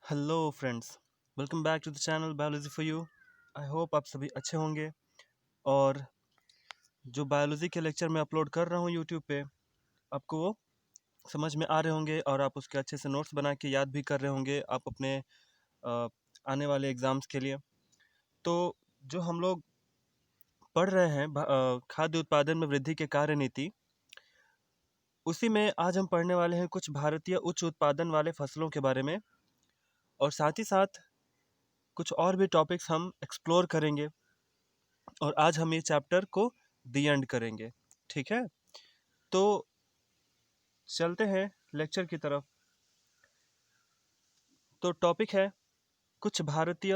Hello friends, welcome back to the channel biology for you. I hope आप सभी अच्छे होंगे और जो बायोलॉजी के लेक्चर मैं अपलोड कर रहा हूँ यूट्यूब पे आपको वो समझ में आ रहे होंगे और आप उसके अच्छे से नोट्स बना के याद भी कर रहे होंगे आप अपने आने वाले एग्ज़ाम्स के लिए। तो जो हम लोग पढ़ रहे हैं खाद्य उत्पादन में वृद्धि के कार्य नीति, उसी में आज हम पढ़ने वाले हैं कुछ भारतीय उच्च उत्पादन वाले फसलों के बारे में और साथ ही साथ कुछ और भी टॉपिक्स हम एक्सप्लोर करेंगे और आज हम ये चैप्टर को दी एंड करेंगे। ठीक है, तो चलते हैं लेक्चर की तरफ। तो टॉपिक है कुछ भारतीय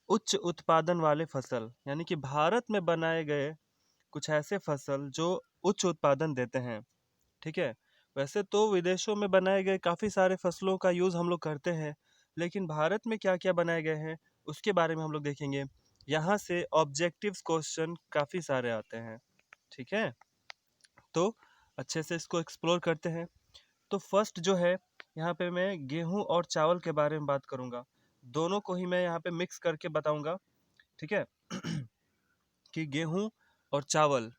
उच्च उत्पादन वाले फसल, यानी कि भारत में बनाए गए कुछ ऐसे फसल जो उच्च उत्पादन देते हैं। ठीक है, वैसे तो विदेशों में बनाए गए काफ़ी सारे फसलों का यूज़ हम लोग करते हैं, लेकिन भारत में क्या क्या बनाए गए हैं उसके बारे में हम लोग देखेंगे। यहाँ से ऑब्जेक्टिव्स क्वेश्चन काफ़ी सारे आते हैं। ठीक है, तो अच्छे से इसको एक्सप्लोर करते हैं। तो फर्स्ट जो है, यहाँ पे मैं गेहूं और चावल के बारे में बात करूँगा। दोनों को ही मैं यहाँ पे मिक्स करके बताऊँगा। ठीक है कि गेहूं और चावल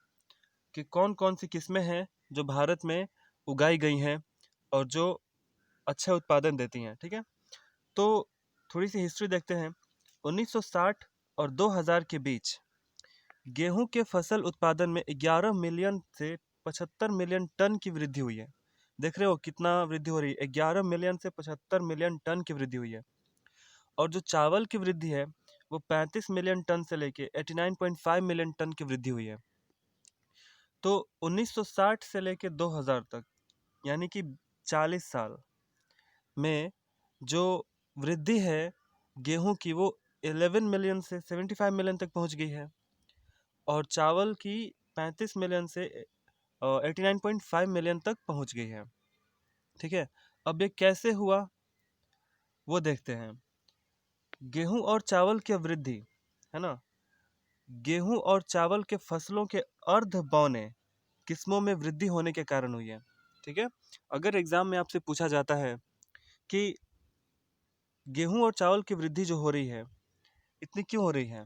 की कौन कौन सी किस्में हैं जो भारत में उगाई गई हैं और जो अच्छा उत्पादन देती हैं। ठीक है, तो थोड़ी सी हिस्ट्री देखते हैं। 1960 और 2000 के बीच गेहूं के फसल उत्पादन में 11 मिलियन से 75 मिलियन टन की वृद्धि हुई है। देख रहे हो कितना वृद्धि हो रही है, 11 मिलियन से 75 मिलियन टन की वृद्धि हुई है। और जो चावल की वृद्धि है वो 35 मिलियन टन से लेके 89.5 मिलियन टन की वृद्धि हुई है। तो 1960 से लेके 2000 तक, यानी कि 40 साल में जो वृद्धि है गेहूं की वो 11 मिलियन से 75 मिलियन तक पहुंच गई है और चावल की 35 मिलियन से 89.5 मिलियन तक पहुंच गई है। ठीक है, अब ये कैसे हुआ वो देखते हैं। गेहूं और चावल की वृद्धि, है ना, गेहूं और चावल के फसलों के अर्ध बौने किस्मों में वृद्धि होने के कारण हुई है। ठीक है, अगर एग्जाम में आपसे पूछा जाता है कि गेहूं और चावल की वृद्धि जो हो रही है इतनी क्यों हो रही है,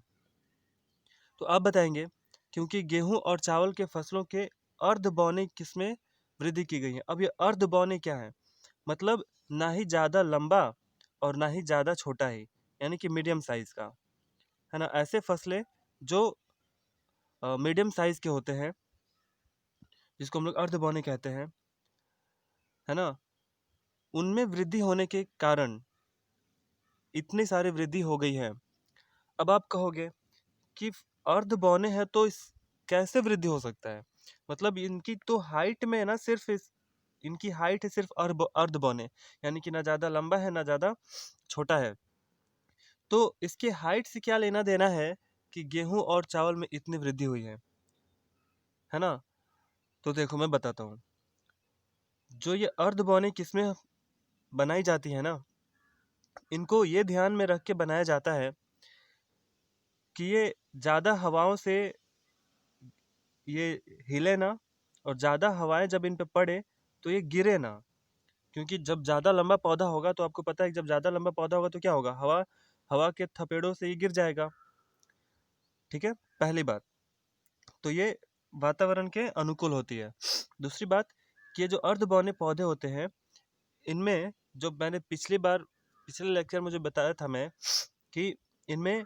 तो आप बताएंगे क्योंकि गेहूं और चावल के फसलों के अर्ध बौने किस्में वृद्धि की गई है। अब ये अर्ध बौने क्या है, मतलब ना ही ज़्यादा लंबा और ना ही ज़्यादा छोटा है, यानी कि मीडियम साइज़ का, है ना। ऐसे फसलें जो मीडियम साइज़ के होते हैं जिसको हम लोग अर्ध बौने कहते हैं, है ना, उनमें वृद्धि होने के कारण इतनी सारी वृद्धि हो गई है। अब आप कहोगे कि अर्ध बौने हैं तो इस कैसे वृद्धि हो सकता है, मतलब इनकी तो हाइट में है ना, सिर्फ इनकी हाइट है सिर्फ अर्ध बौने, यानी कि ना ज़्यादा लंबा है ना ज़्यादा छोटा है। तो इसके हाइट से क्या लेना देना है कि गेहूं और चावल में इतनी वृद्धि हुई है ना। तो देखो मैं बताता हूँ, जो ये अर्ध बौने किस्में बनाई जाती है ना, इनको ये ध्यान में रख के बनाया जाता है कि ये ज़्यादा हवाओं से ये हिले ना, और ज़्यादा हवाएं जब इन पे पड़े तो ये गिरे ना। क्योंकि जब ज़्यादा लंबा पौधा होगा तो आपको पता है कि जब ज़्यादा लंबा पौधा होगा तो क्या होगा, हवा हवा के थपेड़ों से ये गिर जाएगा। ठीक है, पहली बात तो ये वातावरण के अनुकूल होती है। दूसरी बात कि ये जो अर्ध बौने पौधे होते हैं, इनमें जो मैंने पिछले लेक्चर में जो बताया था मैं कि इनमें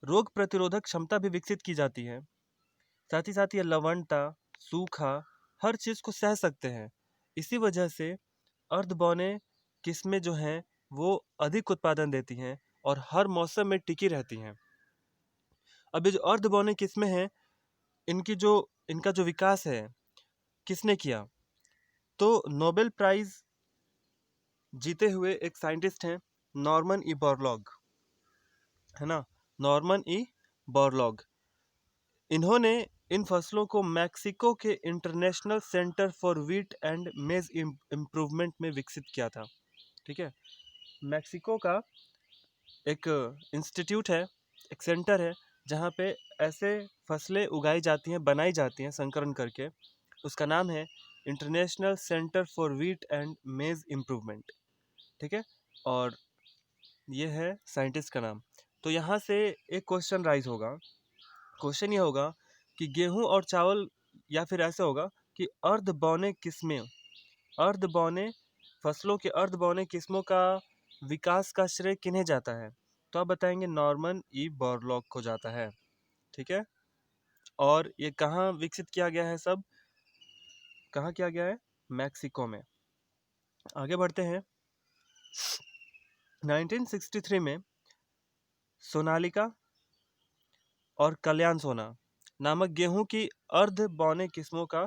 रोग प्रतिरोधक क्षमता भी विकसित की जाती है। साथ ही साथ ये लवणता, सूखा, हर चीज़ को सह सकते हैं। इसी वजह से अर्ध बौने किस्में जो हैं वो अधिक उत्पादन देती हैं और हर मौसम में टिकी रहती हैं। अब ये जो अर्ध बौने किस्में हैं, इनका जो विकास है किसने किया, तो नोबेल प्राइज जीते हुए एक साइंटिस्ट हैं, नॉर्मन ई बोरलॉग, है ना, नॉर्मन ई बोरलॉग। इन्होंने इन फसलों को मैक्सिको के international centre for wheat and मेज इम्प्रूवमेंट में विकसित किया था। ठीक है, मैक्सिको का एक इंस्टीट्यूट है, एक सेंटर है जहाँ पे ऐसे फसलें उगाई जाती हैं, बनाई जाती हैं संकरण करके। उसका नाम है international centre for wheat and मेज इम्प्रूवमेंट। ठीक है, और ये है साइंटिस्ट का नाम। तो यहाँ से एक क्वेश्चन राइज होगा। क्वेश्चन ये होगा कि गेहूं और चावल, या फिर ऐसे होगा कि अर्ध बौने किस्में, अर्ध बौने फसलों के अर्ध बौने किस्मों का विकास का श्रेय किन्हें जाता है? तो आप बताएंगे नॉर्मन ई बोरलॉग को जाता है। ठीक है। और ये कहाँ विकसित किया गया है? सब कहाँ किया गया है? मैक्सिको में। आगे बढ़ते हैं। 1963 में सोनालिका और कल्याण सोना नामक गेहूं की अर्ध बौने किस्मों का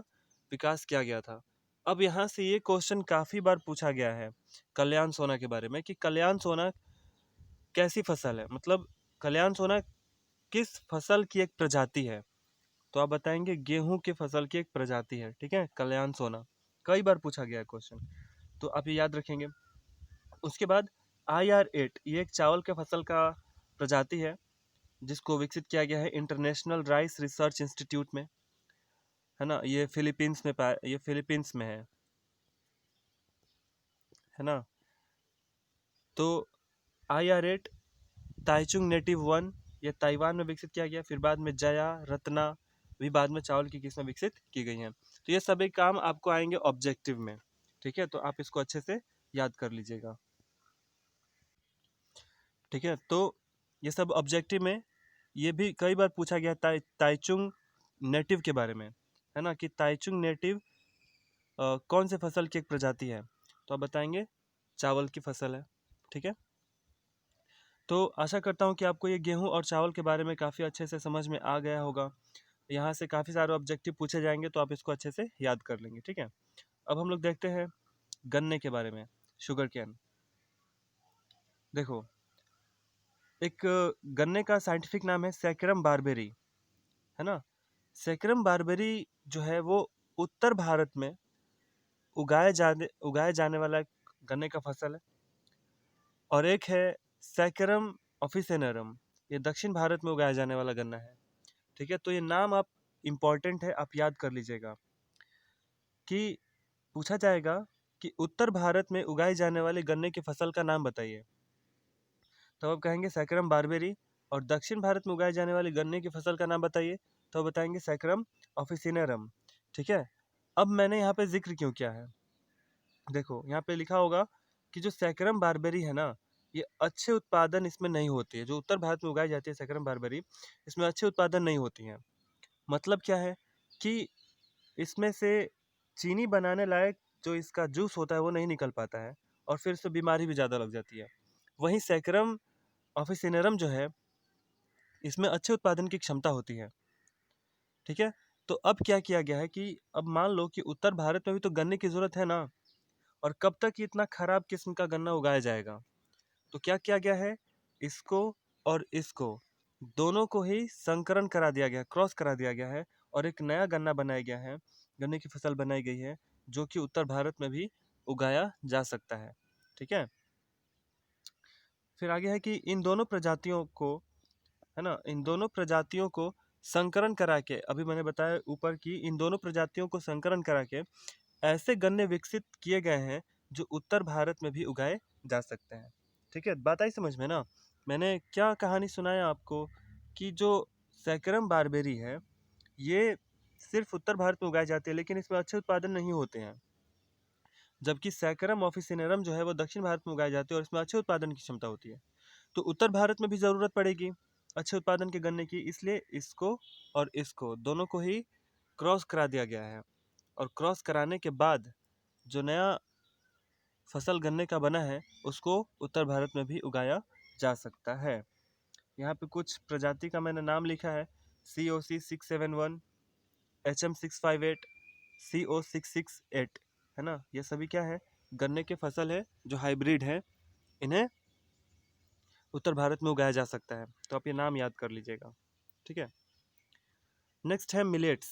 विकास किया गया था। अब यहाँ से ये क्वेश्चन काफ़ी बार पूछा गया है कल्याण सोना के बारे में कि कल्याण सोना कैसी फसल है, मतलब कल्याण सोना किस फसल की एक प्रजाति है? तो आप बताएंगे गेहूं के फसल की एक प्रजाति है। ठीक है, कल्याण सोना कई बार पूछा गया है क्वेश्चन, तो आप ये याद रखेंगे। उसके बाद IR8, ये एक चावल के फसल का प्रजाति है जिसको विकसित किया गया है इंटरनेशनल राइस रिसर्च इंस्टीट्यूट में, है ना। ये फिलीपींस में है ना। तो IR8 ताइचुंग नेटिव 1, ये ताइवान में विकसित किया गया। फिर बाद में जया, रत्ना भी बाद में चावल की किस्में विकसित की गई हैं। तो ये सभी काम आपको आएंगे ऑब्जेक्टिव में। ठीक है, तो आप इसको अच्छे से याद कर लीजिएगा। ठीक है, तो ये सब ऑब्जेक्टिव में ये भी कई बार पूछा गया ताइचुंग नेटिव के बारे में, है ना, कि ताइचुंग नेटिव कौन से फसल की एक प्रजाति है? तो आप बताएंगे चावल की फसल है। ठीक है, तो आशा करता हूँ कि आपको ये गेहूं और चावल के बारे में काफ़ी अच्छे से समझ में आ गया होगा। यहाँ से काफ़ी सारे ऑब्जेक्टिव पूछे जाएंगे तो आप इसको अच्छे से याद कर लेंगे। ठीक है, अब हम लोग देखते हैं गन्ने के बारे में, शुगर कैन। देखो, एक गन्ने का साइंटिफिक नाम है सैकरम बारबेरी, है ना। सैकरम बारबेरी जो है वो उत्तर भारत में उगाए जाने वाला गन्ने का फसल है। और एक है सैकरम ऑफिसेनरम, ये दक्षिण भारत में उगाया जाने वाला गन्ना है। ठीक है, तो ये नाम आप इम्पॉर्टेंट है, आप याद कर लीजिएगा कि पूछा जाएगा कि उत्तर भारत में उगाई जाने वाले गन्ने की फसल का नाम बताइए। तो आप कहेंगे सैकरम बारबेरी। और दक्षिण भारत में उगाए जाने वाले गन्ने की फसल का नाम बताइए, तो बताएंगे सैकरम ऑफिसिनेरम। ठीक है, अब मैंने यहाँ पे जिक्र क्यों किया है? देखो, यहाँ पे लिखा होगा कि जो सैकरम बारबेरी है ना, ये अच्छे उत्पादन इसमें नहीं होती है। जो उत्तर भारत में उगाई जाती है सैकरम बारबेरी, इसमें अच्छे उत्पादन नहीं होती हैं। मतलब क्या है कि इसमें से चीनी बनाने लायक जो इसका जूस होता है वो नहीं निकल पाता है, और फिर इससे बीमारी भी ज़्यादा लग जाती है। वहीं सैकरम ऑफिसिनेरम जो है, इसमें अच्छे उत्पादन की क्षमता होती है। ठीक है, तो अब क्या किया गया है कि अब मान लो कि उत्तर भारत में भी तो गन्ने की ज़रूरत है ना, और कब तक इतना खराब किस्म का गन्ना उगाया जाएगा? तो क्या किया गया है, इसको और इसको दोनों को ही संकरण करा दिया गया, क्रॉस करा दिया गया है, और एक नया गन्ना बनाया गया है, गन्ने की फसल बनाई गई है जो कि उत्तर भारत में भी उगाया जा सकता है। ठीक है, फिर आगे है कि इन दोनों प्रजातियों को, है ना, इन दोनों प्रजातियों को संकरण करा के, अभी मैंने बताया ऊपर की इन दोनों प्रजातियों को संकरण करा के ऐसे गन्ने विकसित किए गए हैं जो उत्तर भारत में भी उगाए जा सकते हैं। ठीक है, बात आई समझ में ना? मैंने क्या कहानी सुनाया आपको कि जो सैकरम बारबेरी है, ये सिर्फ उत्तर भारत में उगाई जाती है, लेकिन इसमें अच्छे उत्पादन नहीं होते हैं। जबकि सैकरम ऑफिसिनेरम जो है वो दक्षिण भारत में उगाई जाती है और इसमें अच्छे उत्पादन की क्षमता होती है। तो उत्तर भारत में भी ज़रूरत पड़ेगी अच्छे उत्पादन के गन्ने की, इसलिए इसको और इसको दोनों को ही क्रॉस करा दिया गया है। और क्रॉस कराने के बाद जो नया फसल गन्ने का बना है उसको उत्तर भारत में भी उगाया जा सकता है। यहाँ पे कुछ प्रजाति का मैंने नाम लिखा है, COC671, HM658, CO668, है ना। ये सभी क्या है, गन्ने के फसल है जो हाइब्रिड है, इन्हें उत्तर भारत में उगाया जा सकता है। तो आप ये नाम याद कर लीजिएगा। ठीक है, नेक्स्ट है मिलेट्स,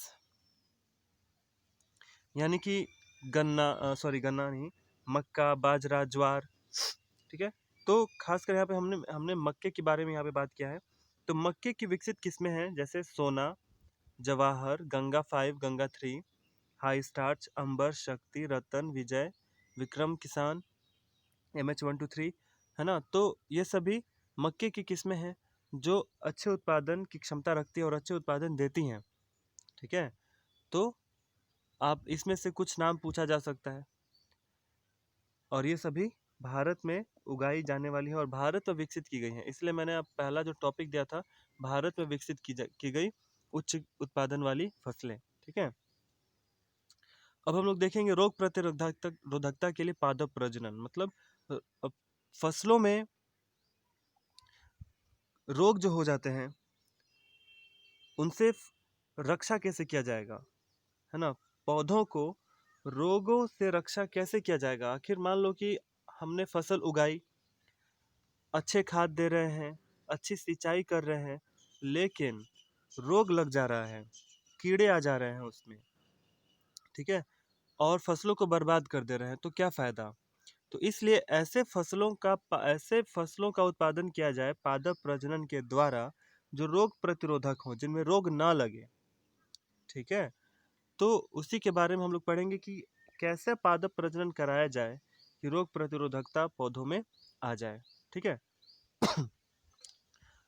यानी कि गन्ना नहीं, मक्का, बाजरा, ज्वार। ठीक है, तो खासकर यहाँ पे हमने हमने मक्के के बारे में यहाँ पे बात किया है। तो मक्के की विकसित किस्में हैं जैसे सोना, जवाहर, गंगा 5, गंगा 3, हाई स्टार्च, अंबर, शक्ति, रतन, विजय, विक्रम किसान, MH123, है ना। तो ये सभी मक्के की किस्में हैं जो अच्छे उत्पादन की क्षमता रखती है और अच्छे उत्पादन देती हैं। ठीक है, तो आप इसमें से कुछ नाम पूछा जा सकता है, और ये सभी भारत में उगाई जाने वाली है और भारत में विकसित की गई हैं। इसलिए मैंने अब पहला जो टॉपिक दिया था, भारत में विकसित की गई उच्च उत्पादन वाली फसलें। ठीक है, अब हम लोग देखेंगे रोग प्रतिरोधकता के लिए पादप प्रजनन, मतलब अब फसलों में रोग जो हो जाते हैं उनसे रक्षा कैसे किया जाएगा, है ना। पौधों को रोगों से रक्षा कैसे किया जाएगा। आखिर मान लो कि हमने फसल उगाई, अच्छे खाद दे रहे हैं, अच्छी सिंचाई कर रहे हैं, लेकिन रोग लग जा रहा है, कीड़े आ जा रहे हैं उसमें, ठीक है, और फसलों को बर्बाद कर दे रहे हैं, तो क्या फायदा। तो इसलिए ऐसे फसलों का उत्पादन किया जाए पादप प्रजनन के द्वारा जो रोग प्रतिरोधक हो, जिनमें रोग ना लगे। ठीक है, तो उसी के बारे में हम लोग पढ़ेंगे कि कैसे पादप प्रजनन कराया जाए कि रोग प्रतिरोधकता पौधों में आ जाए। ठीक है,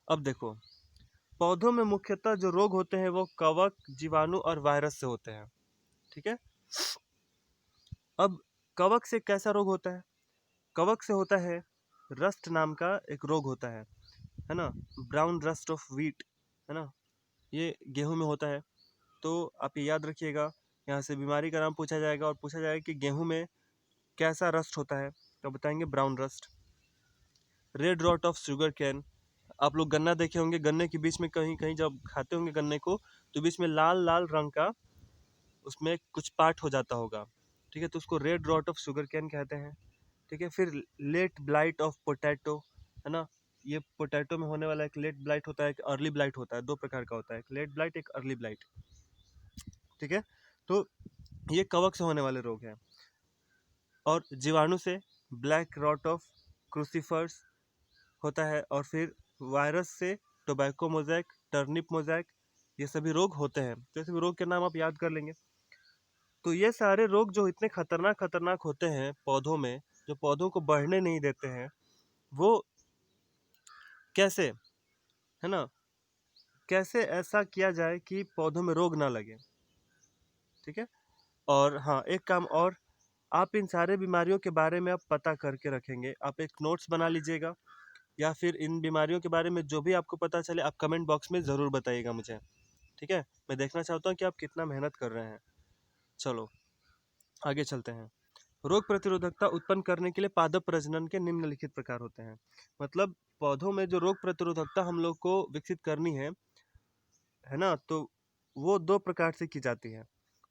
अब देखो, पौधों में मुख्यतः जो रोग होते हैं वो कवक, जीवाणु और वायरस से होते हैं। ठीक है, अब कवक से कैसा रोग होता है। कवक से होता है रस्ट नाम का एक रोग होता है ना, ब्राउन रस्ट ऑफ व्हीट, है ना, ये गेहूं में होता है। तो आप ये याद रखिएगा, यहाँ से बीमारी का नाम पूछा जाएगा और पूछा जाएगा कि गेहूं में कैसा रस्ट होता है, तो बताएंगे brown rust. Red rot of sugar cane, आप लोग गन्ना देखे होंगे, गन्ने के बीच में कहीं कहीं जब खाते होंगे गन्ने को, तो बीच में लाल लाल रंग का उसमें कुछ पार्ट हो जाता होगा। ठीक है, तो उसको red rot of sugar cane कहते हैं। ठीक है, फिर लेट ब्लाइट ऑफ पोटैटो, है ना, ये पोटैटो में होने वाला एक लेट ब्लाइट होता है, एक अर्ली ब्लाइट होता है, दो प्रकार का होता है, एक लेट ब्लाइट, एक अर्ली ब्लाइट। ठीक है, तो ये कवक से होने वाले रोग हैं। और जीवाणु से ब्लैक रॉट ऑफ क्रूसीफर्स होता है, और फिर वायरस से टोबैको मोजैक, टर्निप मोजैक, ये सभी रोग होते हैं। तो ये सभी रोग के नाम आप याद कर लेंगे। तो ये सारे रोग जो इतने खतरनाक खतरनाक होते हैं पौधों में, जो पौधों को बढ़ने नहीं देते हैं, वो कैसे, है ना, कैसे ऐसा किया जाए कि पौधों में रोग ना लगे। ठीक है, और हाँ, एक काम और, आप इन सारे बीमारियों के बारे में आप पता करके रखेंगे, आप एक नोट्स बना लीजिएगा, या फिर इन बीमारियों के बारे में जो भी आपको पता चले आप कमेंट बॉक्स में ज़रूर बताइएगा मुझे। ठीक है, मैं देखना चाहता हूँ कि आप कितना मेहनत कर रहे हैं। चलो आगे चलते हैं। रोग प्रतिरोधकता उत्पन्न करने के लिए पादप प्रजनन के निम्नलिखित प्रकार होते हैं। मतलब पौधों में जो रोग प्रतिरोधकता हम लोग को विकसित करनी है ना, तो वो दो प्रकार से की जाती है।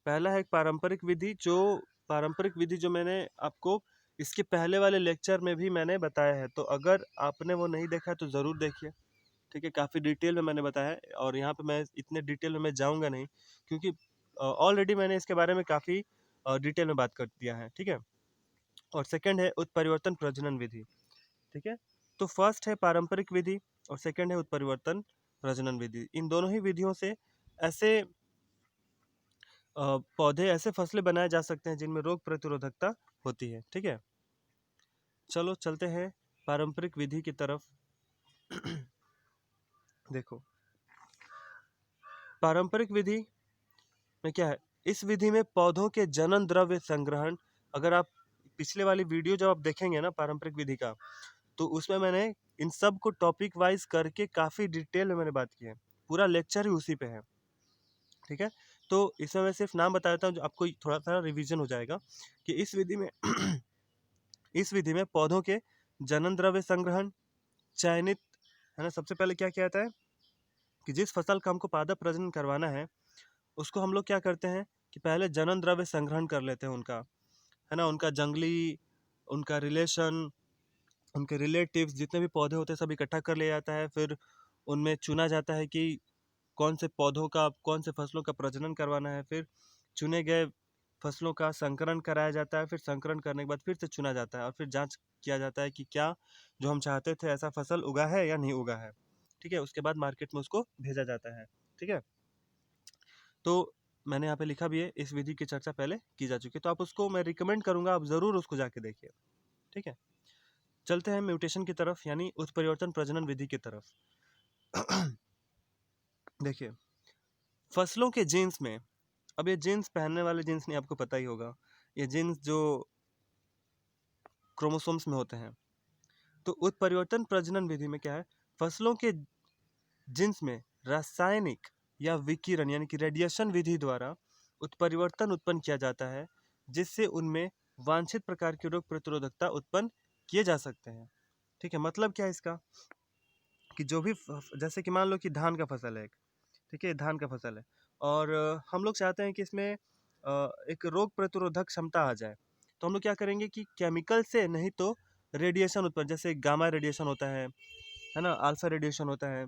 पहला है पारंपरिक विधि, जो मैंने आपको इसके पहले वाले लेक्चर में भी मैंने बताया है, तो अगर आपने वो नहीं देखा है तो ज़रूर देखिए। ठीक है, काफ़ी डिटेल में मैंने बताया है, और यहाँ पे मैं इतने डिटेल में मैं जाऊँगा नहीं, क्योंकि ऑलरेडी मैंने इसके बारे में काफ़ी डिटेल में बात कर दिया है। ठीक है, और सेकंड है उत्परिवर्तन प्रजनन विधि। ठीक है, तो फर्स्ट है पारंपरिक विधि और सेकंड है उत्परिवर्तन प्रजनन विधि। इन दोनों ही विधियों से ऐसे पौधे, ऐसे फसलें बनाए जा सकते हैं जिनमें रोग प्रतिरोधकता होती है। ठीक है, चलो चलते हैं पारंपरिक विधि की तरफ। देखो, पारंपरिक विधि में क्या है, इस विधि में पौधों के जनन द्रव्य संग्रहण, अगर आप पिछले वाली वीडियो जब आप देखेंगे ना पारंपरिक विधि का, तो उसमें मैंने इन सब को टॉपिक वाइज करके काफ़ी डिटेल में मैंने बात की है, पूरा लेक्चर ही उसी पे है। ठीक है, तो इसमें मैं सिर्फ नाम बता देता हूँ जो आपको थोड़ा सा रिवीजन हो जाएगा कि इस विधि में इस विधि में पौधों के जनन द्रव्य संग्रहण चयनित, है ना, सबसे पहले क्या किया जाता है कि जिस फसल का हमको पादप प्रजनन करवाना है उसको हम लोग क्या करते हैं कि पहले जनन द्रव्य संग्रहण कर लेते हैं उनका, है ना, उनका जंगली, उनका रिलेशन, उनके रिलेटिव्स जितने भी पौधे होते हैं सब इकट्ठा कर लिया जाता है। फिर उनमें चुना जाता है कि कौन से पौधों का, कौन से फसलों का प्रजनन करवाना है। फिर चुने गए फसलों का संकरण कराया जाता है, फिर संकरण करने के बाद फिर से चुना जाता है, और फिर जांच किया जाता है कि क्या जो हम चाहते थे ऐसा फसल उगा है या नहीं उगा है। ठीक है, उसके बाद मार्केट में उसको भेजा जाता है। ठीक है, तो मैंने यहाँ पे लिखा भी है, इस विधि की चर्चा पहले की जा चुकी है, तो आप उसको, मैं रिकमेंड करूँगा आप ज़रूर उसको जाके देखिए। ठीक है, चलते हैं म्यूटेशन की तरफ, यानी उत्परिवर्तन प्रजनन विधि की तरफ। देखिए, फसलों के जीन्स में, अब ये जीन्स पहनने वाले जीन्स नहीं, आपको पता ही होगा, ये जीन्स जो क्रोमोसोम्स में होते हैं। तो उत्परिवर्तन प्रजनन विधि में क्या है, फसलों के जीन्स में रासायनिक या विकिरण यानी कि रेडिएशन विधि द्वारा उत्परिवर्तन उत्पन्न किया जाता है, जिससे उनमें वांछित प्रकार की रोग प्रतिरोधकता उत्पन्न किए जा सकते हैं। ठीक है, मतलब क्या है इसका, कि जो भी जैसे कि मान लो कि धान का फसल है एक, ठीक है, धान का फसल है, और हम लोग चाहते हैं कि इसमें एक रोग प्रतिरोधक क्षमता आ जाए, तो हम लोग क्या करेंगे कि केमिकल से नहीं तो रेडिएशन उत्पन्न, जैसे गामा रेडिएशन होता है ना, अल्फा रेडिएशन होता है,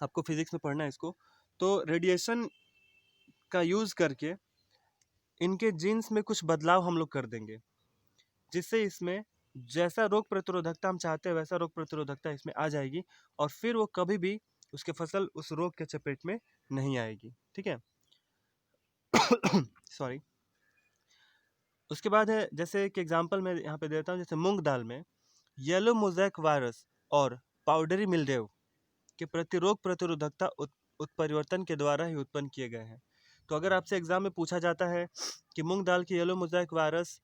आपको फिजिक्स में पढ़ना है इसको। तो रेडिएशन का यूज़ करके इनके जीन्स में कुछ बदलाव हम लोग कर देंगे, जिससे इसमें जैसा रोग प्रतिरोधकता हम चाहते हैं वैसा रोग प्रतिरोधकता इसमें आ जाएगी, और फिर वो कभी भी उसके फसल उस रोग के चपेट में नहीं आएगी। ठीक है। सॉरी। उसके बाद है, जैसे एक एग्जांपल मैं यहाँ पे देता हूँ, जैसे मूंग दाल में येलो मोज़ेक वायरस और पाउडरी मिल्डेव के प्रति रोग प्रतिरोधकता उत्परिवर्तन के द्वारा ही उत्पन्न किए गए हैं। तो अगर आपसे एग्जाम में पूछा जाता है कि मूंग दाल के येलो मोज़ेक वायरस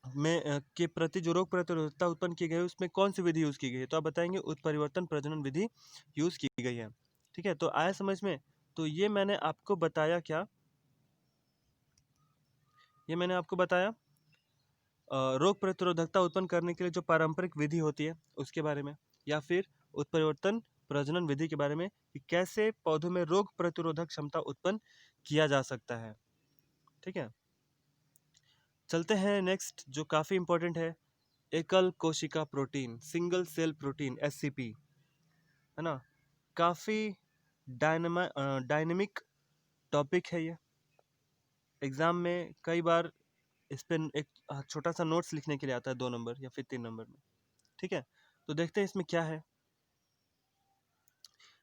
में के प्रति जो रोग प्रतिरोधकता उत्पन्न की गई है उसमें कौन सी विधि यूज़ की गई है, तो आप बताएंगे उत्परिवर्तन प्रजनन विधि यूज़ की गई है। ठीक है, तो आया समझ में। तो ये मैंने आपको बताया क्या, ये मैंने आपको बताया रोग प्रतिरोधकता उत्पन्न करने के लिए जो पारंपरिक विधि होती है उसके बारे में, या फिर उत्परिवर्तन प्रजनन विधि के बारे में, कि कैसे पौधों में रोग प्रतिरोधक क्षमता उत्पन्न किया जा सकता है। ठीक है, चलते हैं नेक्स्ट जो काफ़ी इंपॉर्टेंट है, एकल कोशिका protein, single cell protein, SCP, है ना। काफ़ी डायनेमिक टॉपिक है ये। एग्ज़ाम में कई बार इस पर एक छोटा सा नोट्स लिखने के लिए आता है 2 नंबर या फिर 3 नंबर में। ठीक है, तो देखते हैं इसमें क्या है।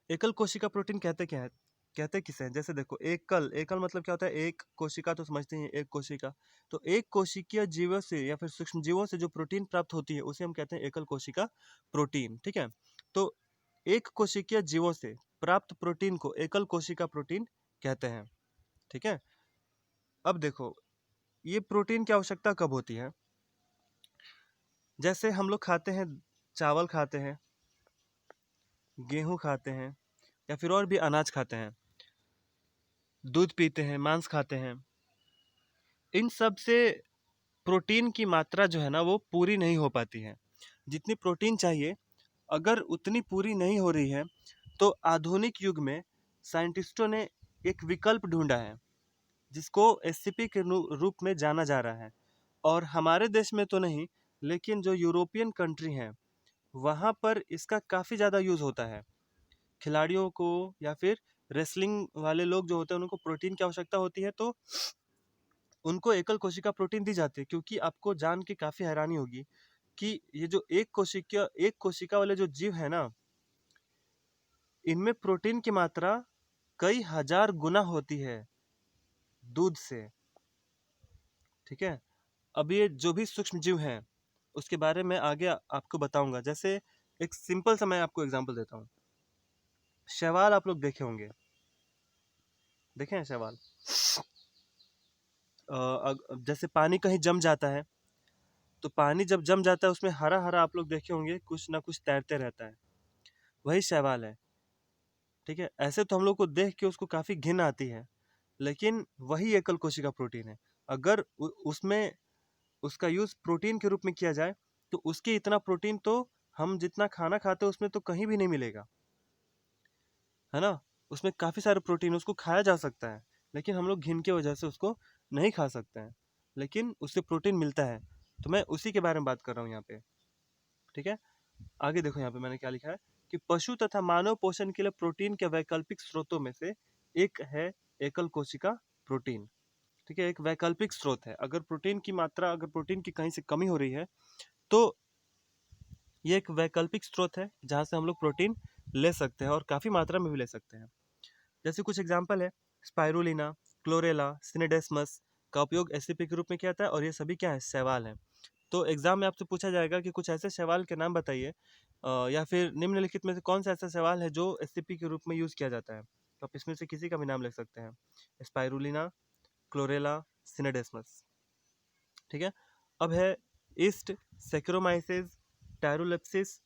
एकल कोशिका प्रोटीन कहते क्या है, कहते किसे हैं, जैसे देखो, एकल, एकल मतलब क्या होता है, एक कोशिका तो समझते हैं, एक कोशिका। तो एक कोशिकीय जीवों से या फिर सूक्ष्म जीवों से जो प्रोटीन प्राप्त होती है उसे हम कहते हैं एकल कोशिका प्रोटीन। ठीक है, तो एक कोशिकीय जीवों से प्राप्त प्रोटीन को एकल कोशिका प्रोटीन कहते हैं। ठीक है, अब देखो, ये प्रोटीन की आवश्यकता कब होती है, जैसे हम लोग खाते हैं, चावल खाते हैं, गेहूं खाते हैं, या फिर और भी अनाज खाते हैं, दूध पीते हैं, मांस खाते हैं, इन सब से प्रोटीन की मात्रा जो है ना वो पूरी नहीं हो पाती है। जितनी प्रोटीन चाहिए अगर उतनी पूरी नहीं हो रही है, तो आधुनिक युग में साइंटिस्टों ने एक विकल्प ढूंढा है जिसको एससीपी के रूप में जाना जा रहा है। और हमारे देश में तो नहीं, लेकिन जो यूरोपियन कंट्री हैं वहाँ पर इसका काफ़ी ज़्यादा यूज़ होता है। खिलाड़ियों को या फिर रेसलिंग वाले लोग जो होते हैं उनको प्रोटीन की आवश्यकता होती है, तो उनको एकल कोशिका प्रोटीन दी जाती है। क्योंकि आपको जान के काफ़ी हैरानी होगी कि ये जो एक कोशिका वाले जो जीव है ना, इनमें प्रोटीन की मात्रा कई हजार गुना होती है दूध से। ठीक है, अब ये जो भी सूक्ष्म जीव हैं उसके बारे में आगे आपको बताऊंगा। जैसे एक सिंपल सा मैं आपको एग्जांपल देता हूँ। शैवाल आप लोग देखे होंगे, देखे हैं शैवाल। जैसे पानी कहीं जम जाता है, तो पानी जब जम जाता है उसमें हरा हरा आप लोग देखे होंगे, कुछ ना कुछ तैरते रहता है, वही शैवाल है। ठीक है, ऐसे तो हम लोग को देख के उसको काफ़ी घिन आती है, लेकिन वही एकल कोशिका प्रोटीन है। अगर उसमें उसका यूज़ प्रोटीन के रूप में किया जाए तो उसके इतना प्रोटीन तो हम जितना खाना खाते हैं उसमें तो कहीं भी नहीं मिलेगा, है ना। उसमें काफ़ी सारे प्रोटीन, उसको खाया जा सकता है, लेकिन हम लोग घिन की वजह से उसको नहीं खा सकते हैं, लेकिन उससे प्रोटीन मिलता है। तो मैं उसी के बारे में बात कर रहा हूँ यहाँ पे। ठीक है, आगे देखो यहाँ पे मैंने क्या लिखा है, कि पशु तथा मानव पोषण के लिए प्रोटीन के वैकल्पिक स्रोतों में से एक है एकल कोशिका प्रोटीन। ठीक है, एक वैकल्पिक स्रोत है। अगर प्रोटीन की मात्रा, अगर प्रोटीन की कहीं से कमी हो रही है तो ये एक वैकल्पिक स्रोत है जहाँ से हम लोग प्रोटीन ले सकते हैं, और काफ़ी मात्रा में भी ले सकते हैं। जैसे कुछ एग्जाम्पल है, स्पाइरुलिना, क्लोरेला, सिनेडेस्मस का उपयोग एससीपी के रूप में किया जाता है, और ये सभी क्या है, शैवाल हैं। तो एग्जाम में आपसे पूछा जाएगा कि कुछ ऐसे शैवाल के नाम बताइए, या फिर निम्नलिखित में से कौन सा ऐसा सवाल है जो एससीपी के रूप में यूज किया जाता है। तो आप इसमें से किसी का भी नाम लिख सकते हैं। Spirulina, Chlorella, Scenedesmus. ठीक है। अब है ईस्ट, सेक्रोमाइसेस, टायरोलिप्सिस,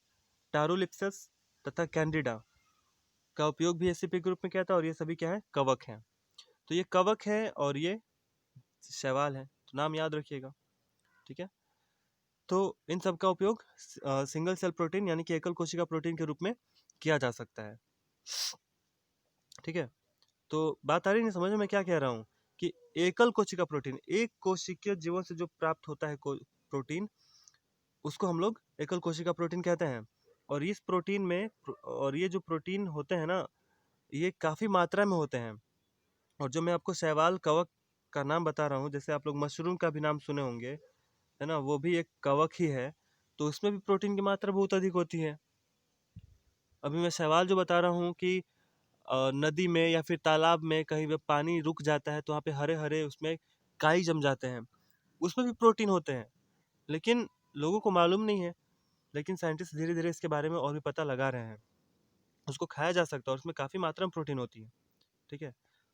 टारोलिप्सस तथा कैंडिडा का उपयोग भी एससीपी के रूप में किया था, और ये सभी क्या है, कवक हैं। तो ये कवक है और ये शैवाल है, तो नाम याद रखिएगा। ठीक है। तो इन सब का उपयोग सिंगल सेल प्रोटीन यानी कि एकल कोशिका प्रोटीन के रूप में किया जा सकता है। ठीक है। तो बात आ रही नहीं समझ में, मैं क्या कह रहा हूँ कि एकल कोशिका प्रोटीन, एक कोशिकीय जीवों से जो प्राप्त होता है प्रोटीन, उसको हम लोग एकल कोशिका प्रोटीन कहते हैं। और इस प्रोटीन में और ये जो प्रोटीन होते हैं ना, ये काफ़ी मात्रा में होते हैं। और जो मैं आपको शैवाल कवक का नाम बता रहा हूँ, जैसे आप लोग मशरूम का भी नाम सुने होंगे, है ना, वो भी एक कवक ही है। तो उसमें भी प्रोटीन की मात्रा बहुत अधिक होती है। अभी मैं शैवाल जो बता रहा हूँ कि नदी में या फिर तालाब में कहीं पे पानी रुक जाता है तो वहाँ पे हरे हरे उसमें काई जम जाते हैं, उसमें भी प्रोटीन होते हैं, लेकिन लोगों को मालूम नहीं है। लेकिन साइंटिस्ट धीरे धीरे इसके बारे में और भी पता लगा रहे हैं। उसको खाया जा सकता है और उसमें काफ़ी मात्रा में प्रोटीन होती है। ठीक है।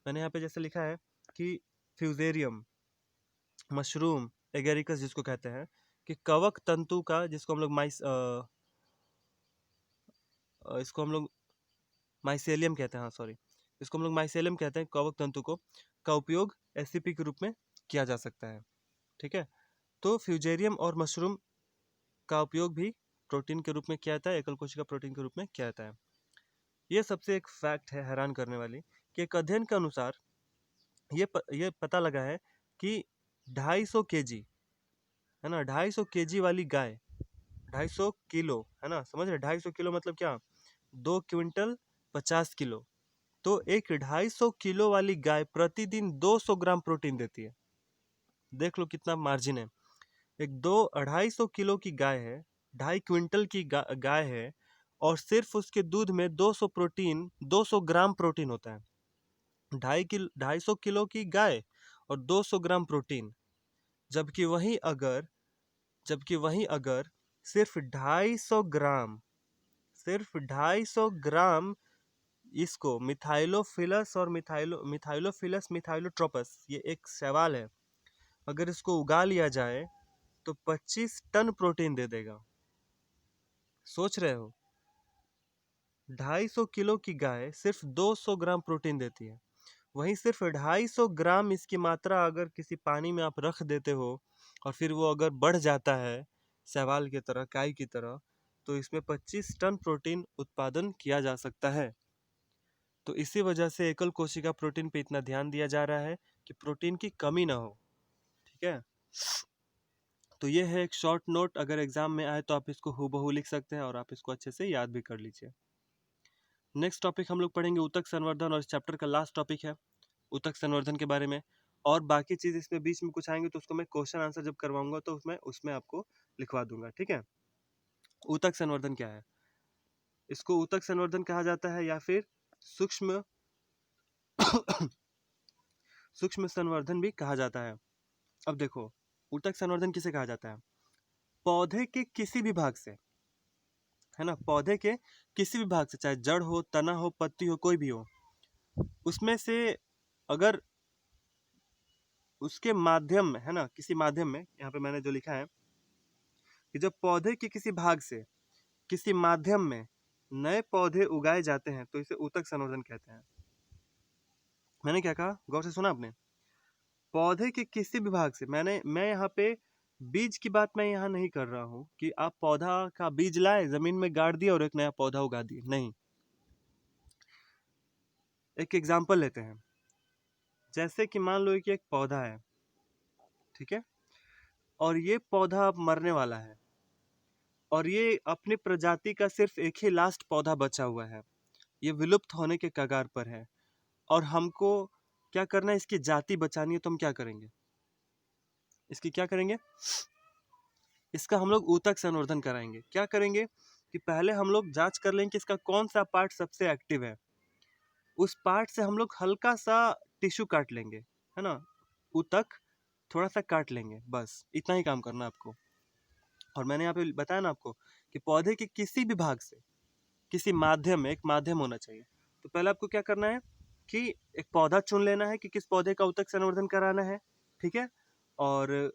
मैंने यहाँ पे जैसे लिखा है कि फ्यूजेरियम, मशरूम, एगेरिकस जिसको कहते हैं, कि कवक तंतु का, जिसको हम लोग इसको हम लोग माइसेलियम कहते हैं, हाँ सॉरी, इसको हम लोग माइसेलियम कहते हैं, कवक तंतु को, का उपयोग एससीपी के रूप में किया जा सकता है। ठीक है। तो फ्यूजेरियम और मशरूम का उपयोग भी प्रोटीन के रूप में किया जाता है, एकल कोशिका प्रोटीन के रूप में किया जाता है। ये सबसे एक फैक्ट है हैरान करने वाली, कि एक अध्ययन के अनुसार ये पता लगा है कि 250 केजी, है ना, 250 केजी वाली गाय, 250 किलो, है ना, समझ रहे, 250 किलो मतलब क्या, 2 क्विंटल 50 किलो। तो एक 250 किलो वाली गाय प्रतिदिन 200 ग्राम प्रोटीन देती है। देख लो कितना मार्जिन है। एक 250 किलो की गाय है, 2.5 क्विंटल की गाय है, और सिर्फ उसके दूध में 200 ग्राम प्रोटीन होता है। 250 किलो की गाय और 200 ग्राम प्रोटीन। जबकि वहीं अगर सिर्फ 250 ग्राम, सिर्फ 250 ग्राम इसको मिथाइलोफिलस और मिथाइलोफिलस मिथाइलोट्रोपस, ये एक सवाल है, अगर इसको उगा लिया जाए तो 25 टन प्रोटीन दे देगा। सोच रहे हो, 250 किलो की गाय सिर्फ 200 ग्राम प्रोटीन देती है। वहीं सिर्फ 250 ग्राम इसकी मात्रा अगर किसी पानी में आप रख देते हो और फिर वो अगर बढ़ जाता है शैवाल की तरह, काई की तरह, तो इसमें 25 टन प्रोटीन उत्पादन किया जा सकता है। तो इसी वजह से एकल कोशिका प्रोटीन पे इतना ध्यान दिया जा रहा है कि प्रोटीन की कमी ना हो। ठीक है। तो ये है एक शॉर्ट नोट, अगर एग्जाम में आए तो आप इसको हूबहू लिख सकते हैं और आप इसको अच्छे से याद भी कर लीजिए। नेक्स्ट टॉपिक हम लोग पढ़ेंगे ऊतक संवर्धन, और इस चैप्टर का लास्ट टॉपिक है ऊतक संवर्धन के बारे में। और बाकी चीज इसमें बीच में कुछ आएंगे तो उसको मैं क्वेश्चन आंसर जब करवाऊंगा तो उसमें उसमें आपको लिखवा दूंगा। ठीक है। ऊतक संवर्धन क्या है? इसको ऊतक संवर्धन कहा जाता है या फिर सूक्ष्म सूक्ष्म संवर्धन भी कहा जाता है। अब देखो, ऊतक संवर्धन किसे कहा जाता है? पौधे के किसी भी भाग से, है ना, पौधे के किसी भी भाग से, चाहे जड़ हो, तना हो, पत्ती हो, कोई भी हो, उसमें से अगर उसके माध्यम में, है ना, किसी माध्यम में, यहाँ पे मैंने जो लिखा है कि जब पौधे के किसी भाग से किसी माध्यम में नए पौधे उगाए जाते हैं तो इसे ऊतक संवर्धन कहते हैं। मैंने क्या कहा, गौर से सुना आपने? पौधे के किसी भी भाग से, मैं यहाँ पे बीज की बात मैं यहाँ नहीं कर रहा हूँ कि आप पौधा का बीज लाए, जमीन में गाड़ दिया और एक नया पौधा उगा दिए, नहीं। एक एग्जाम्पल लेते हैं, जैसे कि मान लो कि एक पौधा है, ठीक है, और ये पौधा अब मरने वाला है, और ये अपनी प्रजाति का सिर्फ एक ही लास्ट पौधा बचा हुआ है, ये विलुप्त होने के कगार पर है, और हमको क्या करना है, इसकी जाति बचानी है, तो हम क्या करेंगे, इसकी क्या करेंगे, इसका हम लोग ऊतक संवर्धन कराएंगे। क्या करेंगे कि पहले हम लोग जांच कर लेंगे कि इसका कौन सा पार्ट सबसे एक्टिव है, उस पार्ट से हम लोग हल्का सा टिश्यू काट लेंगे, है ना, ऊतक थोड़ा सा काट लेंगे, बस इतना ही काम करना है आपको। और मैंने यहाँ पे बताया ना आपको कि पौधे के किसी भी भाग से किसी माध्यम में एक माध्यम होना चाहिए। तो पहले आपको क्या करना है कि एक पौधा चुन लेना है कि किस पौधे का ऊतक संवर्धन कराना है, ठीक है। और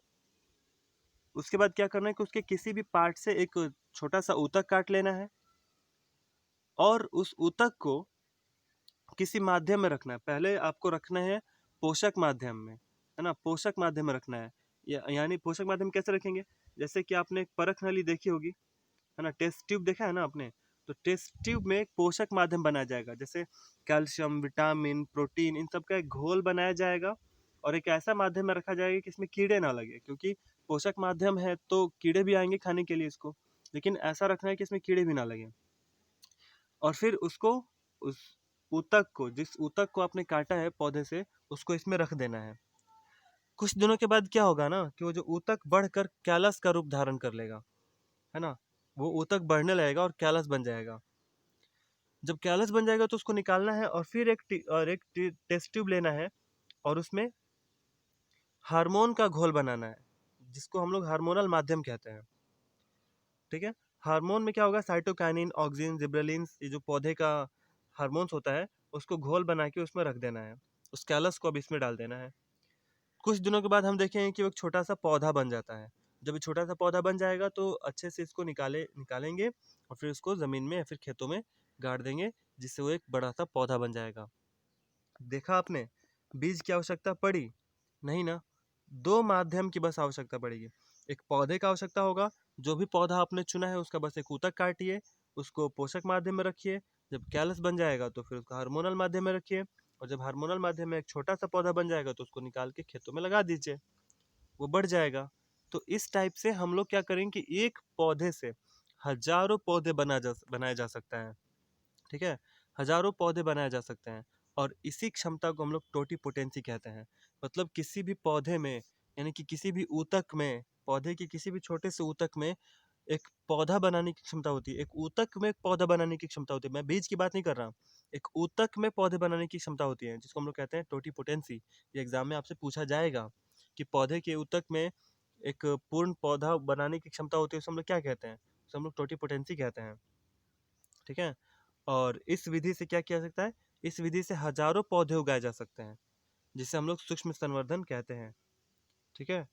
उसके बाद क्या करना है कि उसके किसी भी पार्ट से एक छोटा सा ऊतक काट लेना है और उस ऊतक को किसी माध्यम में रखना है। पहले आपको रखना है पोषक माध्यम में, है ना, पोषक माध्यम में रखना है। यानी पोषक माध्यम कैसे रखेंगे, जैसे कि आपने एक परख नली देखी होगी, है ना, टेस्ट ट्यूब देखा है ना आपने, तो टेस्ट ट्यूब में एक पोषक माध्यम बनाया जाएगा, जैसे कैल्शियम, विटामिन, प्रोटीन, इन सब का एक घोल बनाया जाएगा और एक ऐसा माध्यम में रखा जाएगा कि इसमें कीड़े ना लगे, क्योंकि पोषक माध्यम है तो कीड़े भी आएंगे खाने के लिए इसको, लेकिन ऐसा रखना है कि इसमें कीड़े भी ना लगे। और फिर उसको, उस ऊतक को, जिस ऊतक को आपने काटा है पौधे से, उसको इसमें रख देना है। कुछ दिनों के बाद क्या होगा ना कि वो जो ऊतक बढ़कर कैलस का रूप धारण कर लेगा, है ना, वो ऊतक बढ़ने लगेगा और कैलस बन जाएगा। जब कैलस बन जाएगा तो उसको निकालना है और फिर एक टेस्ट ट्यूब लेना है और उसमें हार्मोन का घोल बनाना है, जिसको हम लोग हार्मोनल माध्यम कहते हैं, ठीक है। हार्मोन में क्या होगा, साइटोकाइनिन, ऑक्सिन, जिब्रेलिन्स, ये जो पौधे का हार्मोन्स होता है, उसको घोल बना के उसमें रख देना है। उस कैलस को अब इसमें डाल देना है। कुछ दिनों के बाद हम देखेंगे कि वो एक छोटा सा पौधा बन जाता है। जब ये छोटा सा पौधा बन जाएगा तो अच्छे से इसको निकालेंगे और फिर उसको ज़मीन में या फिर खेतों में गाड़ देंगे, जिससे वो एक बड़ा सा पौधा बन जाएगा। देखा आपने, बीज की आवश्यकता पड़ी नहीं ना, दो माध्यम की बस आवश्यकता पड़ेगी। एक पौधे का आवश्यकता होगा, जो भी पौधा आपने चुना है उसका बस एक ऊतक काटिए, उसको पोषक माध्यम में रखिए, जब कैलस बन जाएगा तो फिर उसको हार्मोनल माध्यम में रखिए, और जब हार्मोनल माध्यम में एक छोटा सा पौधा बन जाएगा तो उसको निकाल के खेतों में लगा दीजिए, वो बढ़ जाएगा। तो इस टाइप से हम लोग क्या करेंगे कि एक पौधे से हजारों पौधे बनाया जा सकता है, ठीक है, हजारों पौधे बनाए जा सकते हैं। और इसी क्षमता को हम लोग टोटीपोटेंसी कहते हैं। मतलब किसी भी पौधे में, यानी कि किसी भी ऊतक में, पौधे के किसी भी छोटे से ऊतक में एक पौधा बनाने की क्षमता होती है, एक ऊतक में एक पौधा बनाने की क्षमता होती है। मैं बीज की बात नहीं कर रहा, एक ऊतक में पौधे बनाने की क्षमता होती है, जिसको हम लोग कहते हैं टोटीपोटेंसी। ये एग्जाम में आपसे पूछा जाएगा कि पौधे के ऊतक में एक पूर्ण पौधा बनाने की क्षमता होती है, उसे हम लोग क्या कहते हैं, उसे हम लोग टोटीपोटेंसी कहते हैं, ठीक है। और इस विधि से क्या किया जा सकता है, इस विधि से हजारों पौधे उगाए जा सकते हैं, जिसे हम लोग सूक्ष्म संवर्धन कहते हैं, ठीक है।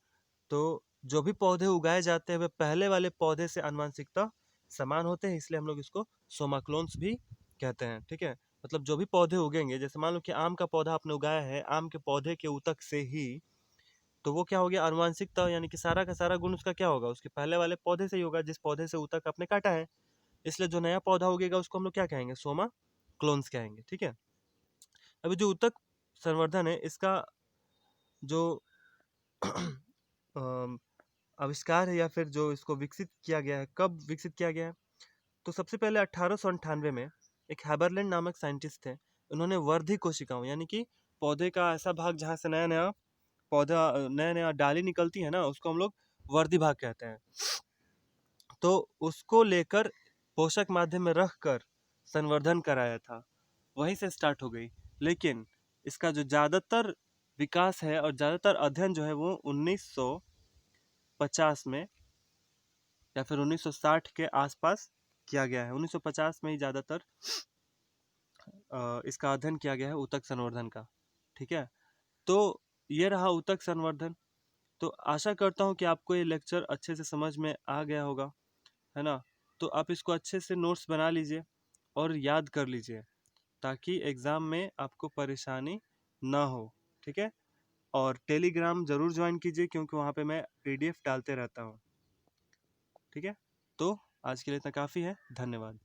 तो जो भी पौधे उगाए जाते हैं वे पहले वाले पौधे से आनुवंशिकता समान होते हैं, इसलिए हम लोग इसको सोमाक्लोन्स भी कहते हैं, ठीक है। मतलब जो भी पौधे उगेंगे, जैसे मान लो कि आम का पौधा आपने उगाया है, आम के पौधे के ऊतक से ही, तो वो क्या हो गया, आनुवंशिकता, यानी कि सारा का सारा गुण उसका क्या होगा, उसके पहले वाले पौधे से ही होगा, जिस पौधे से ऊतक आपने काटा है। इसलिए जो नया पौधा उगेगा उसको हम लोग क्या कहेंगे, सोमा क्लोन्स कहेंगे, ठीक है। अभी जो ऊतक संवर्धन है, इसका जो अम, आविष्कार है या फिर जो इसको विकसित किया गया है, कब विकसित किया गया है, तो सबसे पहले 1898 में एक हैबरलैंड नामक साइंटिस्ट थे। उन्होंने वर्धी कोशिकाओं, यानी कि पौधे का ऐसा भाग जहाँ से नया नया पौधा, नया नया डाली निकलती है ना, उसको हम लोग वर्धी भाग कहते हैं। तो उसको लेकर पोषक माध्यम में रख कर संवर्धन कराया था, वहीं से स्टार्ट हो गई। लेकिन इसका जो ज़्यादातर विकास है और ज़्यादातर अध्ययन जो है वो 1950 में या फिर 1960 के आसपास किया गया है। 1950 में ही ज़्यादातर इसका अध्ययन किया गया है ऊतक संवर्धन का, ठीक है। तो ये रहा ऊतक संवर्धन। तो आशा करता हूँ कि आपको ये लेक्चर अच्छे से समझ में आ गया होगा, है ना। तो आप इसको अच्छे से नोट्स बना लीजिए और याद कर लीजिए, ताकि एग्ज़ाम में आपको परेशानी ना हो, ठीक है। और टेलीग्राम ज़रूर ज्वाइन कीजिए, क्योंकि वहाँ पे मैं पीडीएफ डालते रहता हूँ, ठीक है। तो आज के लिए इतना काफ़ी है, धन्यवाद।